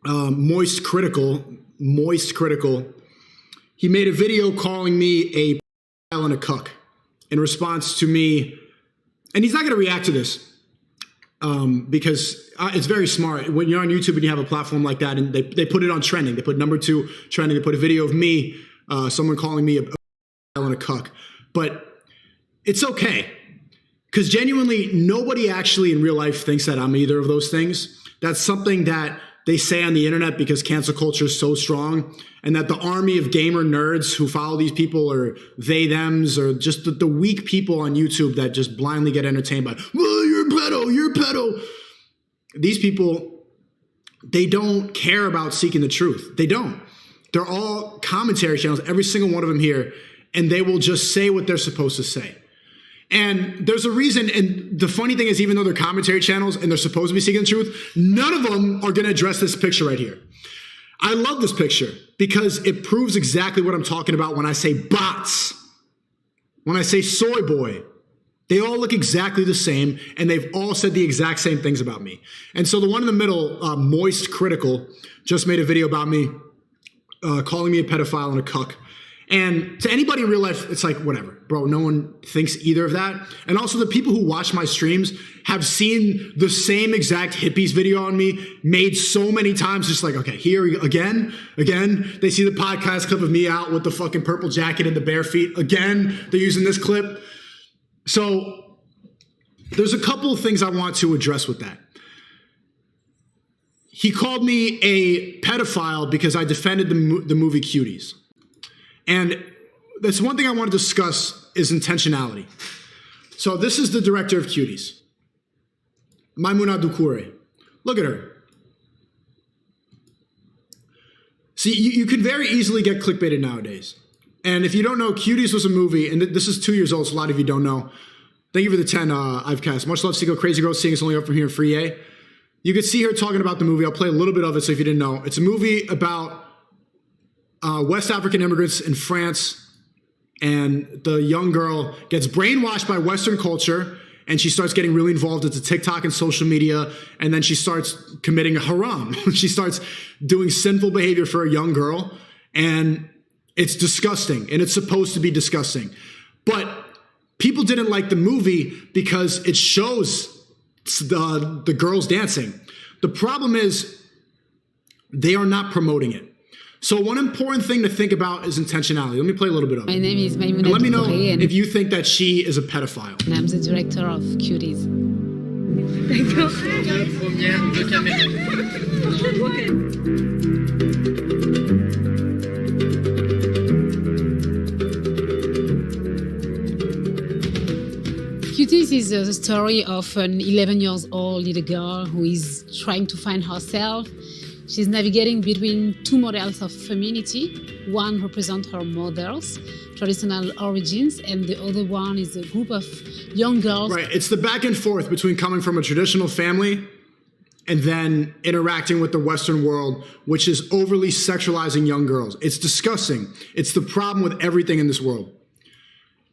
MoistCr1TiKaL, he made a video calling me a and a cuck in response to me, and he's not going to react to this because it's very smart. When you're on YouTube and you have a platform like that, and they put it on trending, they put #2 trending, they put a video of me, someone calling me a and a cuck, but it's okay. Because genuinely, nobody actually in real life thinks that I'm either of those things. That's something that they say on the internet because cancel culture is so strong, and that the army of gamer nerds who follow these people are they, thems, or just the weak people on YouTube that just blindly get entertained by, well, you're a pedo, you're a pedo. These people, they don't care about seeking the truth. They don't. They're all commentary channels, every single one of them here, and they will just say what they're supposed to say. And there's a reason, and the funny thing is, even though they're commentary channels and they're supposed to be seeking the truth, none of them are going to address this picture right here. I love this picture because it proves exactly what I'm talking about when I say bots, when I say soy boy. They all look exactly the same, and they've all said the exact same things about me. And so the one in the middle, MoistCr1TiKaL, just made a video about me, calling me a pedophile and a cuck. And to anybody in real life, it's like, whatever, bro, no one thinks either of that. And also the people who watch my streams have seen the same exact hippies video on me made so many times, just like, okay, here again. They see the podcast clip of me out with the fucking purple jacket and the bare feet. Again, they're using this clip. So there's a couple of things I want to address with that. He called me a pedophile because I defended the movie Cuties. And that's one thing I want to discuss is intentionality. So this is the director of Cuties, Maimouna Doucouré. Look at her. See, you can very easily get clickbaited nowadays. And if you don't know, Cuties was a movie, and this is 2 years old, so a lot of you don't know. Thank you for the 10 I've cast. Much love, SNEAKO, Crazy Girl, seeing us only up from here in Free A. You could see her talking about the movie. I'll play a little bit of it, so if you didn't know. It's a movie about West African immigrants in France, and the young girl gets brainwashed by Western culture, and she starts getting really involved into TikTok and social media, and then she starts committing a haram. She starts doing sinful behavior for a young girl, and it's disgusting, and it's supposed to be disgusting. But people didn't like the movie because it shows the girls dancing. The problem is they are not promoting it. So one important thing to think about is intentionality. Let me play a little bit of it. My name is Maimouna And let me know Doucouré, if you think that she is a pedophile. and I'm the director of Cuties. Cuties is the story of an 11-year-old little girl who is trying to find herself. She's navigating between two models of femininity. One represents her mother's traditional origins, and the other one is a group of young girls. Right, it's the back and forth between coming from a traditional family and then interacting with the Western world, which is overly sexualizing young girls. It's disgusting. It's the problem with everything in this world.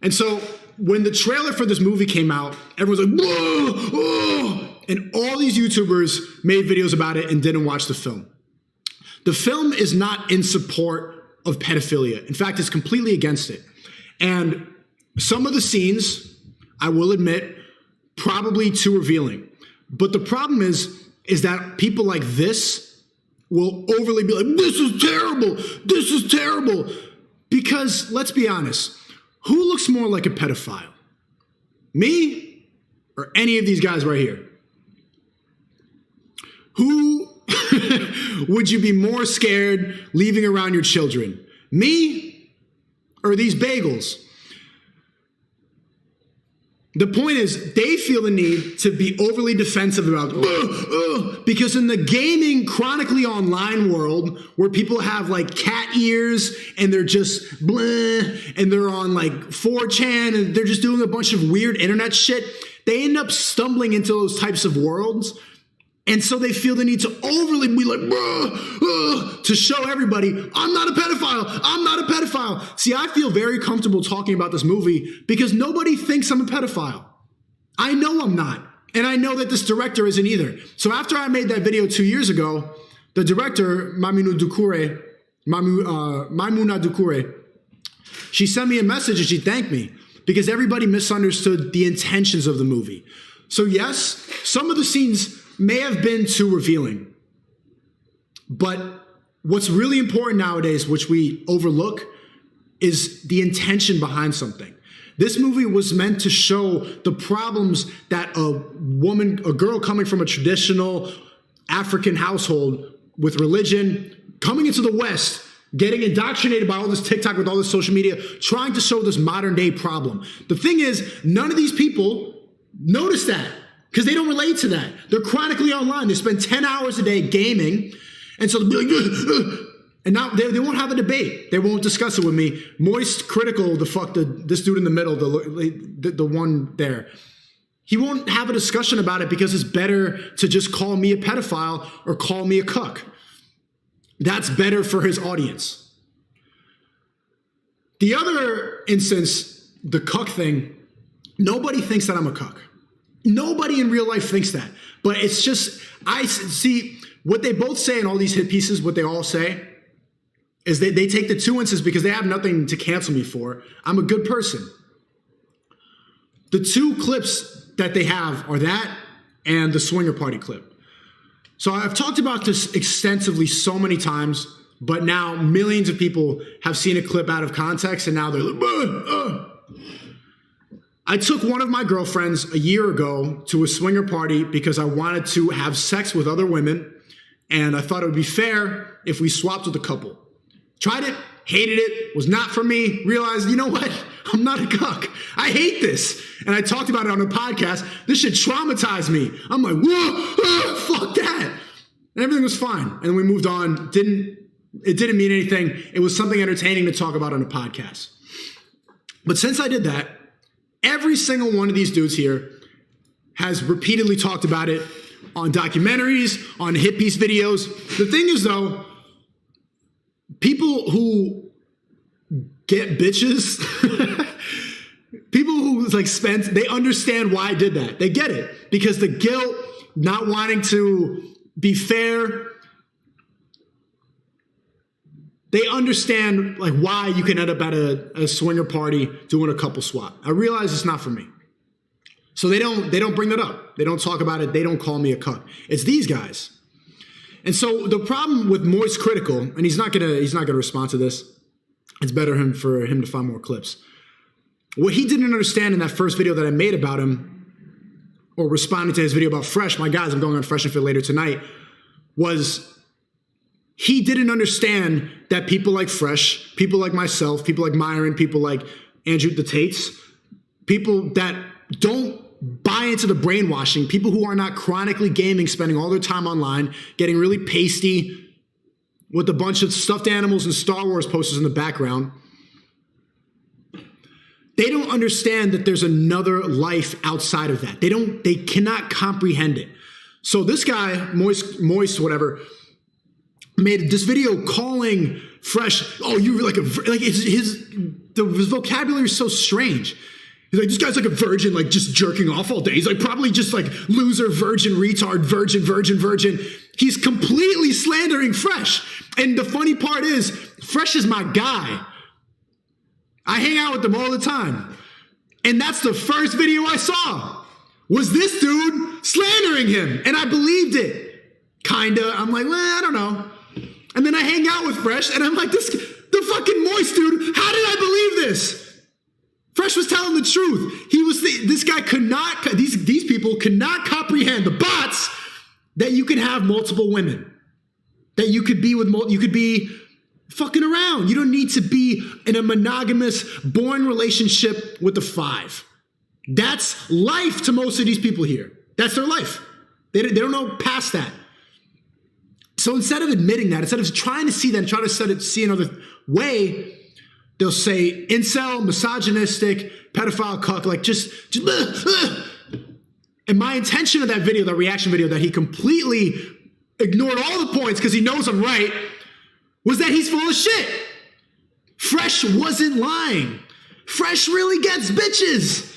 And so when the trailer for this movie came out, everyone's like, whoa, whoa. And all these YouTubers made videos about it and didn't watch the film. The film is not in support of pedophilia. In fact, it's completely against it. And some of the scenes, I will admit, probably too revealing. But the problem is that people like this will overly be like, this is terrible, this is terrible. Because let's be honest, who looks more like a pedophile? Me or any of these guys right here? Who would you be more scared leaving around your children? Me or these bagels? The point is, they feel the need to be overly defensive about, because in the gaming, chronically online world, where people have like cat ears and they're just blah, and they're on like 4chan and they're just doing a bunch of weird internet shit, they end up stumbling into those types of worlds. And so they feel the need to overly be like, to show everybody, I'm not a pedophile, I'm not a pedophile. See, I feel very comfortable talking about this movie because nobody thinks I'm a pedophile. I know I'm not. And I know that this director isn't either. So after I made that video 2 years ago, The director, Maimouna Dukure, she sent me a message and she thanked me because everybody misunderstood the intentions of the movie. So yes, some of the scenes may have been too revealing. But what's really important nowadays, which we overlook, is the intention behind something. This movie was meant to show the problems that a girl coming from a traditional African household with religion, coming into the West, getting indoctrinated by all this TikTok with all this social media, trying to show this modern day problem. The thing is, none of these people notice that because they don't relate to that. They're chronically online. They spend 10 hours a day gaming. And so they'll be like, and now they won't have a debate. They won't discuss it with me. MoistCr1TiKaL, this dude in the middle, the one there, he won't have a discussion about it because it's better to just call me a pedophile or call me a cuck. That's better for his audience. The other instance, the cuck thing, nobody thinks that I'm a cuck. Nobody in real life thinks that. But it's just, I see what they both say in all these hit pieces, what they all say, is they take the two instances because they have nothing to cancel me for. I'm a good person. The two clips that they have are that and the swinger party clip. So I've talked about this extensively so many times, but now millions of people have seen a clip out of context and now they're like, I took one of my girlfriends a year ago to a swinger party because I wanted to have sex with other women and I thought it would be fair if we swapped with a couple. Tried it, hated it, was not for me, realized, you know what? I'm not a cuck. I hate this. And I talked about it on a podcast. This shit traumatized me. I'm like, whoa, fuck that. And everything was fine. And then we moved on. It didn't mean anything. It was something entertaining to talk about on a podcast. But since I did that, every single one of these dudes here has repeatedly talked about it on documentaries, on hit piece videos. The thing is though, people who get bitches, people who like spend, they understand why I did that. They get it because the guilt, not wanting to be fair, they understand like why you can end up at a swinger party doing a couple swap. I realize it's not for me. So they don't bring that up. They don't talk about it. They don't call me a cuck. It's these guys. And so the problem with MoistCr1TiKaL, and he's not gonna respond to this. It's better for him to find more clips. What he didn't understand in that first video that I made about him, or responding to his video about Fresh, my guys, I'm going on Fresh and Fit later tonight, was he didn't understand that people like Fresh, people like myself, people like Myron, people like Andrew the Tates, people that don't buy into the brainwashing, people who are not chronically gaming, spending all their time online, getting really pasty with a bunch of stuffed animals and Star Wars posters in the background. They don't understand that there's another life outside of that. They cannot comprehend it. So this guy, Moist, whatever, made this video calling Fresh, oh, you're like his vocabulary is so strange. He's like, this guy's like a virgin, like just jerking off all day. He's like probably just like loser, virgin, retard, virgin. He's completely slandering Fresh. And the funny part is, Fresh is my guy. I hang out with them all the time. And that's the first video I saw, was this dude slandering him. And I believed it, kinda. I'm like, well, I don't know. And then I hang out with Fresh and I'm like, the fucking Moist dude, how did I believe this? Fresh was telling the truth. This guy could not, these people could not comprehend, the bots, that you can have multiple women. That you could be you could be fucking around. You don't need to be in a monogamous, boring relationship with the 5. That's life to most of these people here. That's their life. They don't know past that. So instead of admitting that, instead of trying to see that and trying to see another way, they'll say incel, misogynistic, pedophile, cuck, like just And my intention of that video, that reaction video that he completely ignored all the points because he knows I'm right, was that he's full of shit. Fresh wasn't lying. Fresh really gets bitches.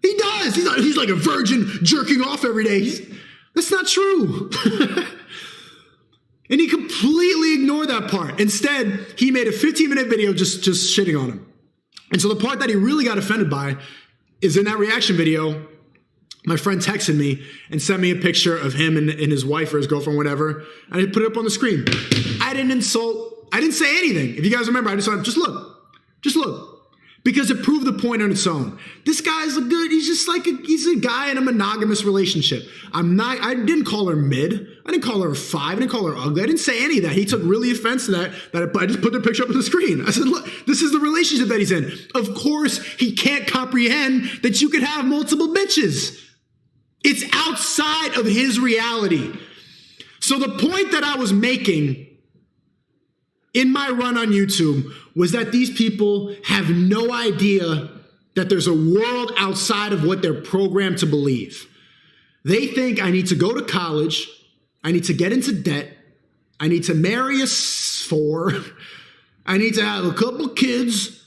He does. He's like a virgin jerking off every day. That's not true. And he completely ignored that part. Instead, he made a 15-minute video just shitting on him. And so the part that he really got offended by is in that reaction video, my friend texted me and sent me a picture of him and his wife or his girlfriend, whatever, and I put it up on the screen. I didn't insult, I didn't say anything. If you guys remember, I just went, just look. Because it proved the point on its own. This guy's he's a guy in a monogamous relationship. I didn't call her mid. I didn't call her 5. I didn't call her ugly. I didn't say any of that. He took really offense to that I just put the picture up on the screen. I said, look, this is the relationship that he's in. Of course, he can't comprehend that you could have multiple bitches. It's outside of his reality. So the point that I was making in my run on YouTube was that these people have no idea that there's a world outside of what they're programmed to believe. They think I need to go to college, I need to get into debt, I need to marry a 4, I need to have a couple kids,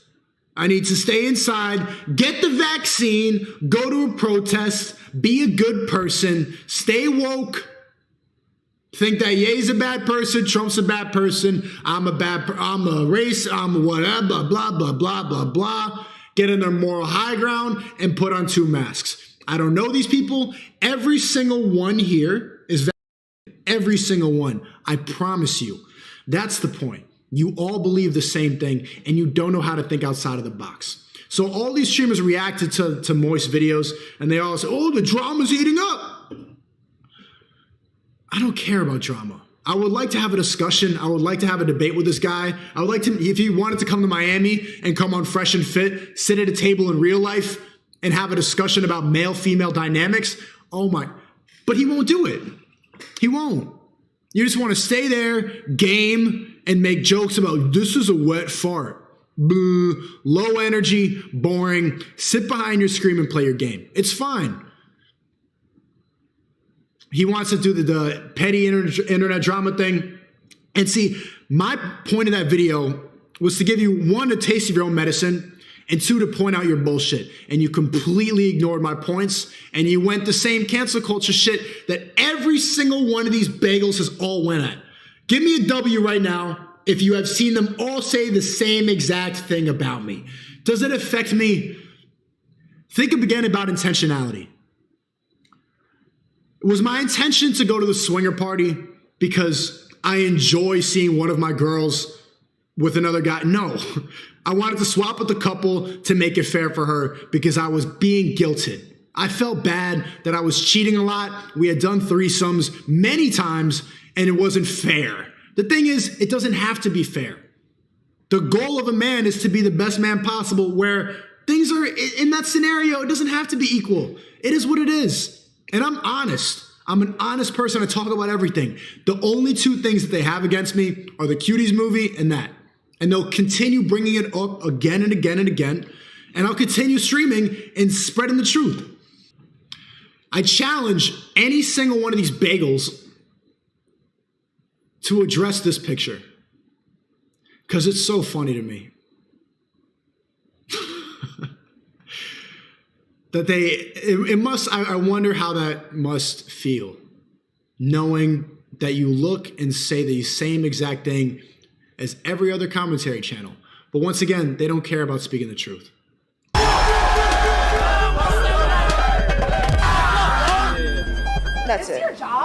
I need to stay inside, get the vaccine, go to a protest, be a good person, stay woke, think that Ye's a bad person, Trump's a bad person, I'm a race, I'm a whatever, blah, blah, blah, blah, blah. Get in their moral high ground and put on 2 masks. I don't know these people. Every single one here is vaccinated. Every single one. I promise you. That's the point. You all believe the same thing and you don't know how to think outside of the box. So all these streamers reacted to Moist videos and they all say, oh, the drama's heating up. I don't care about drama. I would like to have a discussion. I would like to have a debate with this guy. I would like to, if he wanted to come to Miami and come on Fresh and Fit, sit at a table in real life and have a discussion about male-female dynamics. Oh my, but he won't do it. He won't. You just want to stay there, game, and make jokes about this is a wet fart. Boo, low energy, boring. Sit behind your screen and play your game. It's fine. He wants to do the petty internet drama thing. And see, my point of that video was to give you, 1, a taste of your own medicine, and 2, to point out your bullshit. And you completely ignored my points, and you went the same cancel culture shit that every single one of these bagels has all went at. Give me a W right now if you have seen them all say the same exact thing about me. Does it affect me? Think again about intentionality. Was my intention to go to the swinger party because I enjoy seeing one of my girls with another guy? No. I wanted to swap with the couple to make it fair for her because I was being guilted. I felt bad that I was cheating a lot. We had done threesomes many times and it wasn't fair. The thing is, it doesn't have to be fair. The goal of a man is to be the best man possible, where things are, in that scenario, it doesn't have to be equal. It is what it is. And I'm honest. I'm an honest person. I talk about everything. The only 2 things that they have against me are the Cuties movie and that. And they'll continue bringing it up again and again and again. And I'll continue streaming and spreading the truth. I challenge any single one of these bagels to address this picture, because it's so funny to me. That I wonder how that must feel, knowing that you look and say the same exact thing as every other commentary channel. But once again, they don't care about speaking the truth. That's it. Your job.